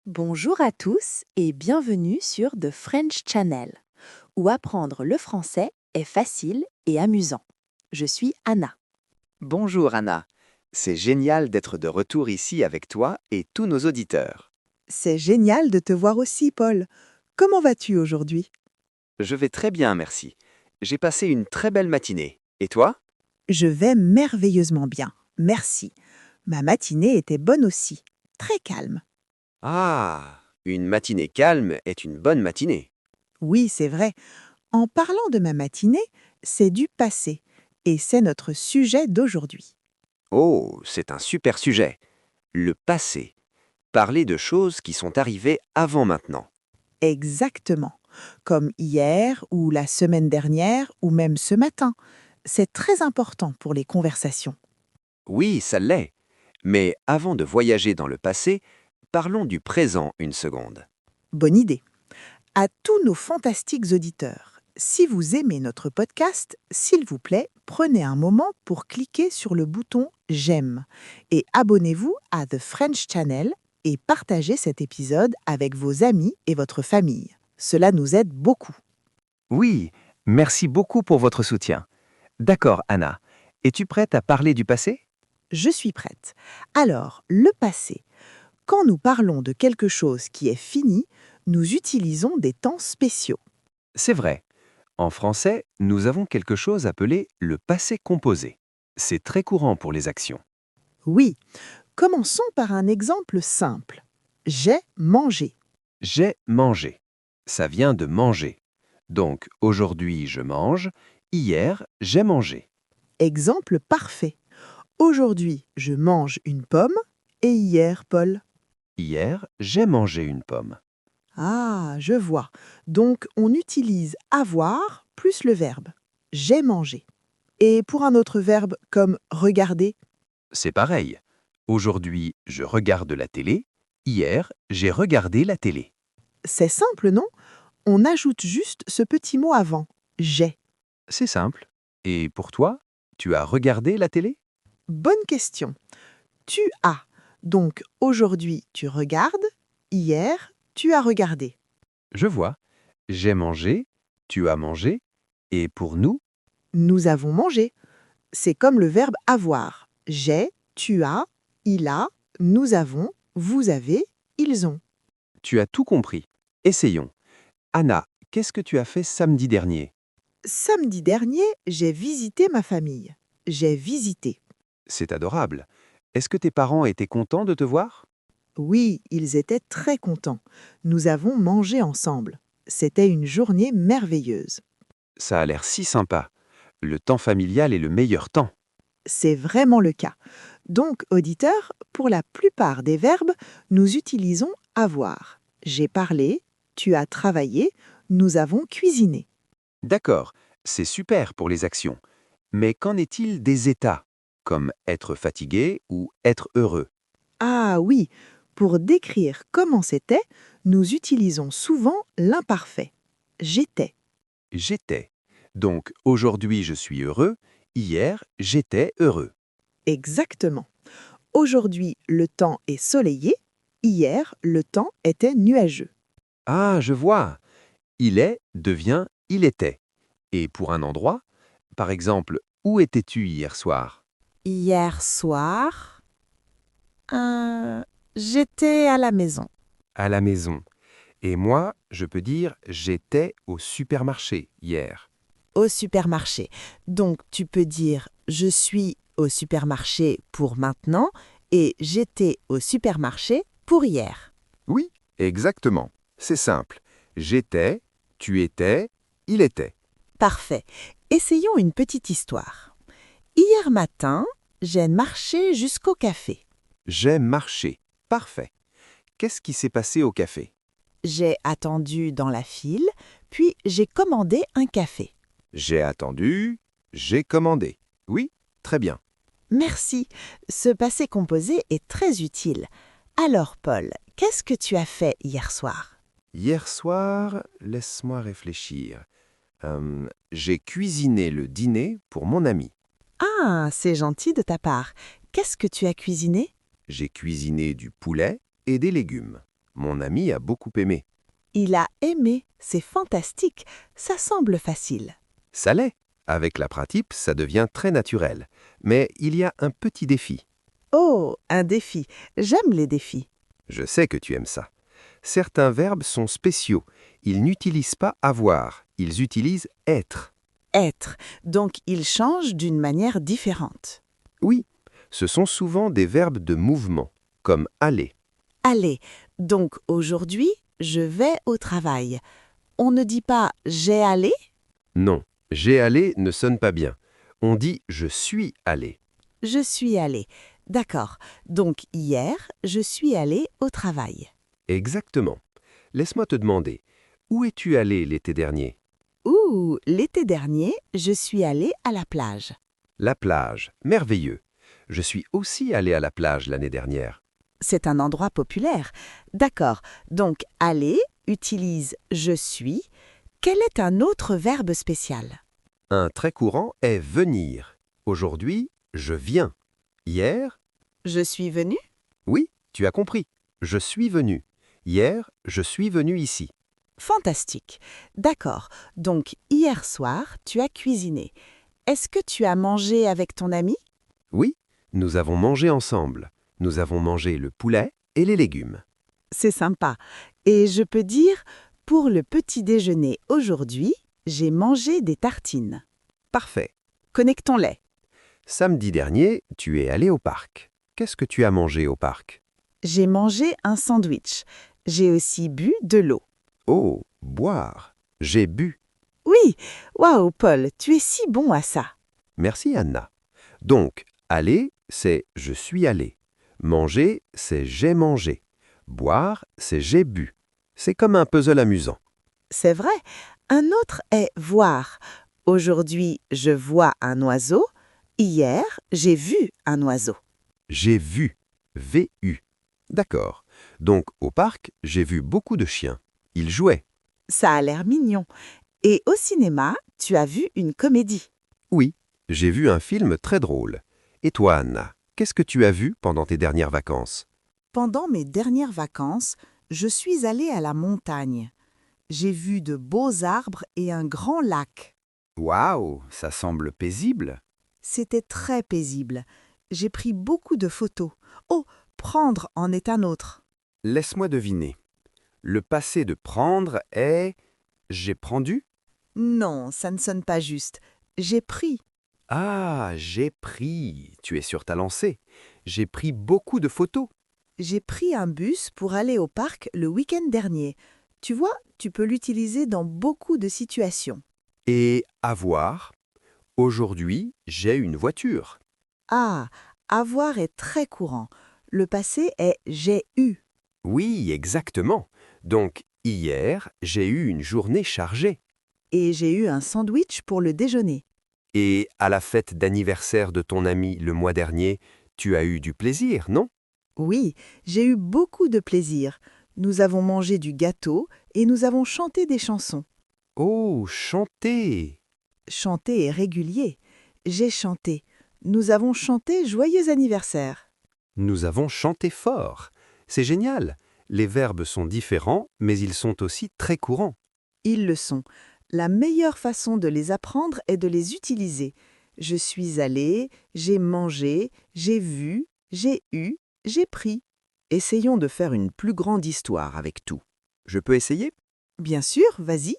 Bonjour à tous et bienvenue sur The French Channel, où apprendre le français est facile et amusant. Je suis Anna. Bonjour Anna, c'est génial d'être de retour ici avec toi et tous nos auditeurs. C'est génial de te voir aussi, Paul. Comment vas-tu aujourd'hui? Je vais très bien, merci. J'ai passé une très belle matinée. Et toi? Je vais merveilleusement bien. Merci. Ma matinée était bonne aussi. Très calme. Ah, une matinée calme est une bonne matinée. Oui, c'est vrai. En parlant de ma matinée, c'est du passé. Et c'est notre sujet d'aujourd'hui. Oh, c'est un super sujet. Le passé. Parler de choses qui sont arrivées avant maintenant. Exactement. Comme hier ou la semaine dernière ou même ce matin. C'est très important pour les conversations. Oui, ça l'est. Mais avant de voyager dans le passé, parlons du présent une seconde. Bonne idée. À tous nos fantastiques auditeurs, si vous aimez notre podcast, s'il vous plaît, prenez un moment pour cliquer sur le bouton J'aime et abonnez-vous à The French Channel et partagez cet épisode avec vos amis et votre famille. Cela nous aide beaucoup. Oui, merci beaucoup pour votre soutien. D'accord, Anna. Es-tu prête à parler du passé? Je suis prête. Alors, le passé. Quand nous parlons de quelque chose qui est fini, nous utilisons des temps spéciaux. C'est vrai. En français, nous avons quelque chose appelé le passé composé. C'est très courant pour les actions. Oui, commençons par un exemple simple. J'ai mangé. J'ai mangé. Ça vient de manger. Donc, aujourd'hui, je mange. Hier, j'ai mangé. Exemple parfait. Aujourd'hui, je mange une pomme et hier, Paul. Hier, j'ai mangé une pomme. Ah, je vois. Donc, on utilise avoir plus le verbe. J'ai mangé. Et pour un autre verbe comme regarder, C'est pareil. Aujourd'hui, je regarde la télé. Hier, j'ai regardé la télé. c'est simple, non? On ajoute juste ce petit mot avant. J'ai. C'est simple. Et pour toi, tu as regardé la télé? Bonne question. Tu as. Donc, aujourd'hui, tu regardes. Hier, tu as regardé. Je vois. J'ai mangé, tu as mangé, et pour nous, Nous avons mangé. C'est comme le verbe avoir. J'ai, tu as, il a, nous avons, vous avez, ils ont. tu as tout compris. Essayons. Anna, qu'est-ce que tu as fait samedi dernier? Samedi dernier, j'ai visité ma famille. J'ai visité. C'est adorable. Est-ce que tes parents étaient contents de te voir? Oui, ils étaient très contents. Nous avons mangé ensemble. C'était une journée merveilleuse. Ça a l'air si sympa. Le temps familial est le meilleur temps. C'est vraiment le cas. Donc, auditeur, pour la plupart des verbes, nous utilisons avoir. J'ai parlé, tu as travaillé, nous avons cuisiné. D'accord, c'est super pour les actions. Mais qu'en est-il des états, comme être fatigué ou être heureux? Ah oui, pour décrire comment c'était, nous utilisons souvent l'imparfait. J'étais. J'étais. Donc aujourd'hui je suis heureux, hier j'étais heureux. Exactement. Aujourd'hui, le temps est soleillé. Hier, le temps était nuageux. Ah, je vois. Il est devient il était. Et pour un endroit, par exemple, où étais-tu hier soir? Hier soir, j'étais à la maison. À la maison. Et moi, je peux dire j'étais au supermarché hier. Au supermarché. Donc tu peux dire je suis au supermarché pour maintenant et j'étais au supermarché pour hier. Oui, exactement. C'est simple. J'étais, tu étais, il était. Parfait. Essayons une petite histoire. Hier matin, j'ai marché jusqu'au café. J'ai marché. Parfait. Qu'est-ce qui s'est passé au café? J'ai attendu dans la file, puis j'ai commandé un café. J'ai attendu, j'ai commandé. Oui, très bien. Merci. Ce passé composé est très utile. Alors, Paul, qu'est-ce que tu as fait hier soir? Hier soir, laisse-moi réfléchir. J'ai cuisiné le dîner pour mon ami. Ah, c'est gentil de ta part. Qu'est-ce que tu as cuisiné? J'ai cuisiné du poulet et des légumes. Mon ami a beaucoup aimé. Il a aimé, c'est fantastique, ça semble facile. Ça l'est. Avec la pratique, ça devient très naturel. Mais il y a un petit défi. Oh, un défi. J'aime les défis. Je sais que tu aimes ça. Certains verbes sont spéciaux. Ils n'utilisent pas avoir, ils utilisent être. Être. Donc, il change d'une manière différente. Oui, ce sont souvent des verbes de mouvement, comme aller. Aller. Donc, aujourd'hui, je vais au travail. On ne dit pas j'ai allé? Non, j'ai allé ne sonne pas bien. On dit je suis allé. Je suis allé. D'accord. Donc, hier, je suis allé au travail. Exactement. Laisse-moi te demander, où es-tu allé l'été dernier? Ouh, l'été dernier, je suis allé à la plage. La plage, merveilleux. Je suis aussi allé à la plage l'année dernière. C'est un endroit populaire. D'accord. Donc, aller utilise je suis. Quel est un autre verbe spécial? Un très courant est venir. Aujourd'hui, je viens. Hier, Je suis venu? oui, tu as compris. Je suis venu. Hier, je suis venu ici. Fantastique. D'accord. Donc, hier soir, tu as cuisiné. Est-ce que tu as mangé avec ton ami? Oui, nous avons mangé ensemble. Nous avons mangé le poulet et les légumes. C'est sympa. Et je peux dire, pour le petit déjeuner aujourd'hui, j'ai mangé des tartines. Parfait. Connectons-les. Samedi dernier, tu es allé au parc. Qu'est-ce que tu as mangé au parc? J'ai mangé un sandwich. J'ai aussi bu de l'eau. Oh, boire. J'ai bu. Oui, waouh, Paul, tu es si bon à ça. Merci Anna. Donc, aller, c'est je suis allé. Manger, c'est j'ai mangé. Boire, c'est j'ai bu. C'est comme un puzzle amusant. C'est vrai. Un autre est voir. Aujourd'hui, je vois un oiseau. Hier, j'ai vu un oiseau. J'ai vu. V-U. D'accord. Donc, au parc, j'ai vu beaucoup de chiens. Ils jouaient. Ça a l'air mignon. Et au cinéma, tu as vu une comédie. Oui, j'ai vu un film très drôle. Et toi, Anna, qu'est-ce que tu as vu pendant tes dernières vacances? Pendant mes dernières vacances, je suis allée à la montagne. J'ai vu de beaux arbres et un grand lac. Waouh, ça semble paisible. C'était très paisible. J'ai pris beaucoup de photos. Oh, prendre en est un autre. Laisse-moi deviner. Le passé de prendre est j'ai prendu? Non, ça ne sonne pas juste. J'ai pris. Ah, j'ai pris. Tu es sur ta lancée. J'ai pris beaucoup de photos. J'ai pris un bus pour aller au parc le week-end dernier. Tu vois, tu peux l'utiliser dans beaucoup de situations. Et avoir. Aujourd'hui, j'ai une voiture. Ah, avoir est très courant. Le passé est j'ai eu. Oui, exactement. Donc, hier, j'ai eu une journée chargée. Et j'ai eu un sandwich pour le déjeuner. Et à la fête d'anniversaire de ton ami le mois dernier, tu as eu du plaisir, non? Oui, j'ai eu beaucoup de plaisir. Nous avons mangé du gâteau et nous avons chanté des chansons. Oh, chanter! Chanter est régulier. J'ai chanté. Nous avons chanté Joyeux anniversaire. Nous avons chanté fort. C'est génial. Les verbes sont différents, mais ils sont aussi très courants. Ils le sont. La meilleure façon de les apprendre est de les utiliser. Je suis allé, j'ai mangé, j'ai vu, j'ai eu, j'ai pris. Essayons de faire une plus grande histoire avec tout. Je peux essayer? Bien sûr, vas-y.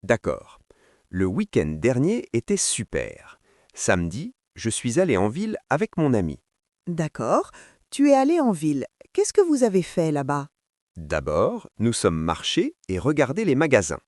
D'accord. Le week-end dernier était super. Samedi, je suis allé en ville avec mon ami. D'accord. Tu es allé en ville. Qu'est-ce que vous avez fait là-bas? D'abord, nous sommes marchés et regardé les magasins.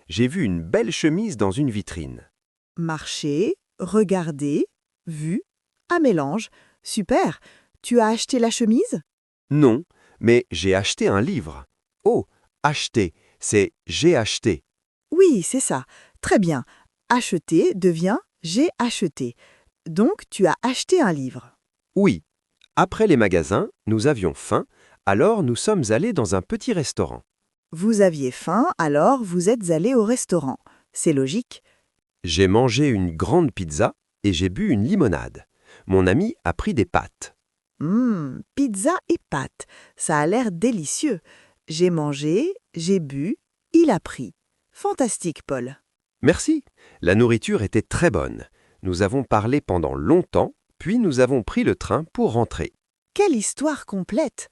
J'ai vu une belle chemise dans une vitrine. Marcher, regarder, vu, un mélange. Super. Tu as acheté la chemise? Non, mais j'ai acheté un livre. Oh, acheter, c'est j'ai acheté. Oui, c'est ça. Très bien. Acheter devient j'ai acheté. Donc, tu as acheté un livre. Oui. Après les magasins, nous avions faim, alors nous sommes allés dans un petit restaurant. Vous aviez faim, alors vous êtes allé au restaurant. C'est logique. J'ai mangé une grande pizza et j'ai bu une limonade. Mon ami a pris des pâtes. Pizza et pâtes. Ça a l'air délicieux. J'ai mangé, j'ai bu, il a pris. Fantastique, Paul. Merci. La nourriture était très bonne. Nous avons parlé pendant longtemps, puis nous avons pris le train pour rentrer. Quelle histoire complète!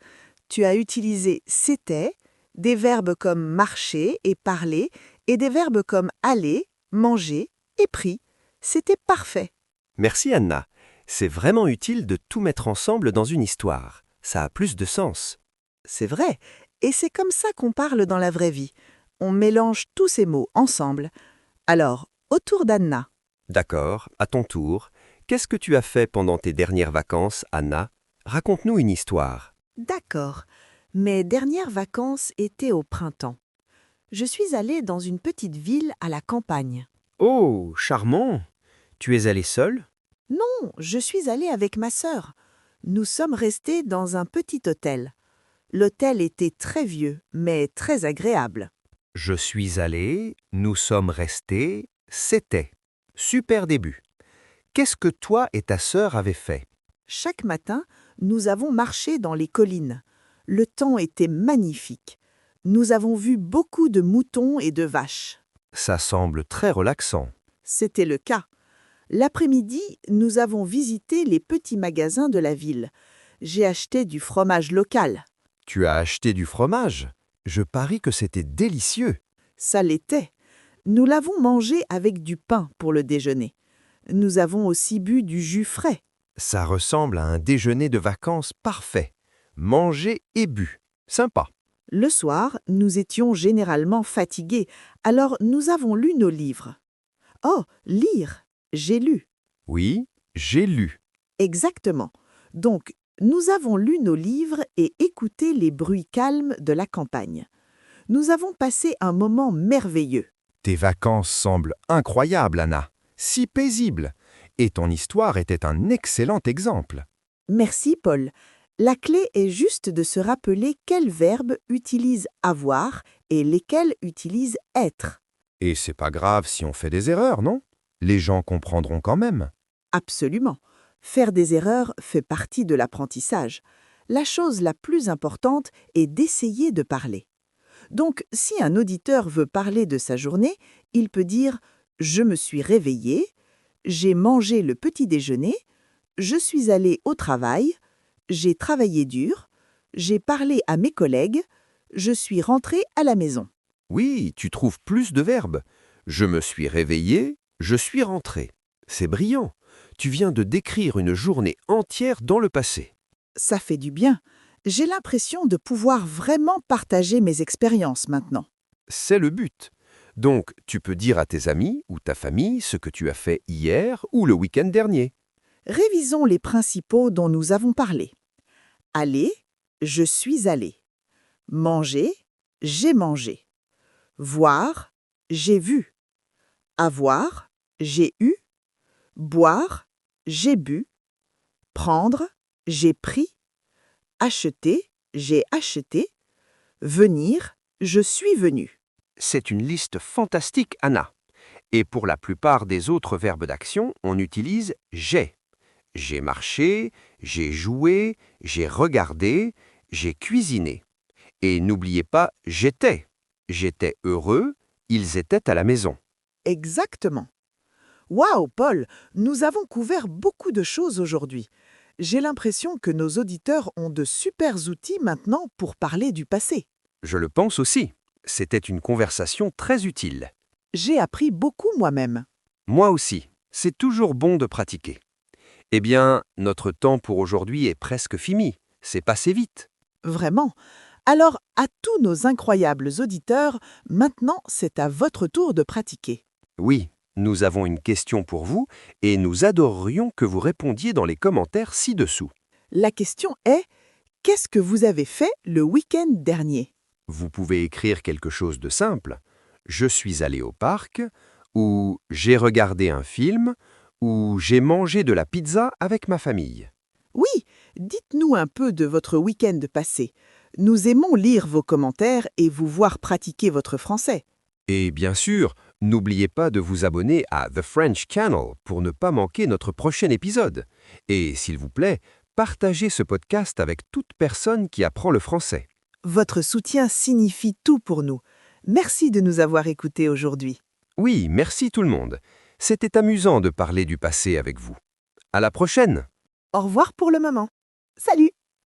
Tu as utilisé c'était, des verbes comme marcher et parler, et des verbes comme aller, manger et pris. C'était parfait. Merci Anna. C'est vraiment utile de tout mettre ensemble dans une histoire. Ça a plus de sens. C'est vrai, et c'est comme ça qu'on parle dans la vraie vie. On mélange tous ces mots ensemble. Alors, autour d'Anna. D'accord, à ton tour. Qu'est-ce que tu as fait pendant tes dernières vacances, Anna? Raconte-nous une histoire. D'accord. Mes dernières vacances étaient au printemps. Je suis allée dans une petite ville à la campagne. Oh, charmant! Tu es allée seule? Non, je suis allée avec ma sœur. Nous sommes restés dans un petit hôtel. L'hôtel était très vieux, mais très agréable. Je suis allé, nous sommes restés, c'était. Super début. Qu'est-ce que toi et ta sœur avez fait? Chaque matin, nous avons marché dans les collines. Le temps était magnifique. Nous avons vu beaucoup de moutons et de vaches. Ça semble très relaxant. C'était le cas. L'après-midi, nous avons visité les petits magasins de la ville. J'ai acheté du fromage local. Tu as acheté du fromage? Je parie que c'était délicieux. Ça l'était. Nous l'avons mangé avec du pain pour le déjeuner. Nous avons aussi bu du jus frais. Ça ressemble à un déjeuner de vacances parfait. Mangé et bu. Sympa. Le soir, nous étions généralement fatigués, alors nous avons lu nos livres. Oh, lire! J'ai lu. Oui, j'ai lu. Exactement. Donc, nous avons lu nos livres et écouté les bruits calmes de la campagne. Nous avons passé un moment merveilleux. Tes vacances semblent incroyables, Anna. Si paisibles. Et ton histoire était un excellent exemple. Merci, Paul. La clé est juste de se rappeler quels verbes utilisent avoir et lesquels utilisent être. Et c'est pas grave si on fait des erreurs, non? Les gens comprendront quand même. Absolument. Faire des erreurs fait partie de l'apprentissage. La chose la plus importante est d'essayer de parler. Donc, si un auditeur veut parler de sa journée, il peut dire « Je me suis réveillé »,« J'ai mangé le petit déjeuner »,« Je suis allé au travail »,« J'ai travaillé dur »,« J'ai parlé à mes collègues »,« Je suis rentré à la maison ». Oui, tu trouves plus de verbes. Je me suis réveillé, je suis rentré. C'est brillant. Tu viens de décrire une journée entière dans le passé. Ça fait du bien. J'ai l'impression de pouvoir vraiment partager mes expériences maintenant. C'est le but. Donc, tu peux dire à tes amis ou ta famille ce que tu as fait hier ou le week-end dernier. Révisons les principaux dont nous avons parlé. Aller, je suis allé. Manger, j'ai mangé. Voir, j'ai vu. Avoir, j'ai eu. Boire, j'ai bu. Prendre, j'ai pris. Acheter, j'ai acheté. Venir, je suis venu. C'est une liste fantastique, Anna. Et pour la plupart des autres verbes d'action, on utilise j'ai. J'ai marché, j'ai joué, j'ai regardé, j'ai cuisiné. Et n'oubliez pas j'étais. J'étais heureux, ils étaient à la maison. Exactement. Waouh, Paul, nous avons couvert beaucoup de choses aujourd'hui. J'ai l'impression que nos auditeurs ont de super outils maintenant pour parler du passé. Je le pense aussi. C'était une conversation très utile. J'ai appris beaucoup moi-même. Moi aussi. C'est toujours bon de pratiquer. Eh bien, notre temps pour aujourd'hui est presque fini. C'est passé vite. Vraiment. Alors, à tous nos incroyables auditeurs, maintenant c'est à votre tour de pratiquer. Oui, nous avons une question pour vous et nous adorerions que vous répondiez dans les commentaires ci-dessous. La question est, qu'est-ce que vous avez fait le week-end dernier? Vous pouvez écrire quelque chose de simple. Je suis allé au parc, ou j'ai regardé un film, ou j'ai mangé de la pizza avec ma famille. Oui, dites-nous un peu de votre week-end passé. Nous aimons lire vos commentaires et vous voir pratiquer votre français. Et bien sûr, n'oubliez pas de vous abonner à The French Channel pour ne pas manquer notre prochain épisode. Et s'il vous plaît, partagez ce podcast avec toute personne qui apprend le français. Votre soutien signifie tout pour nous. Merci de nous avoir écoutés aujourd'hui. Oui, merci tout le monde. C'était amusant de parler du passé avec vous. À la prochaine! Au revoir pour le moment. Salut!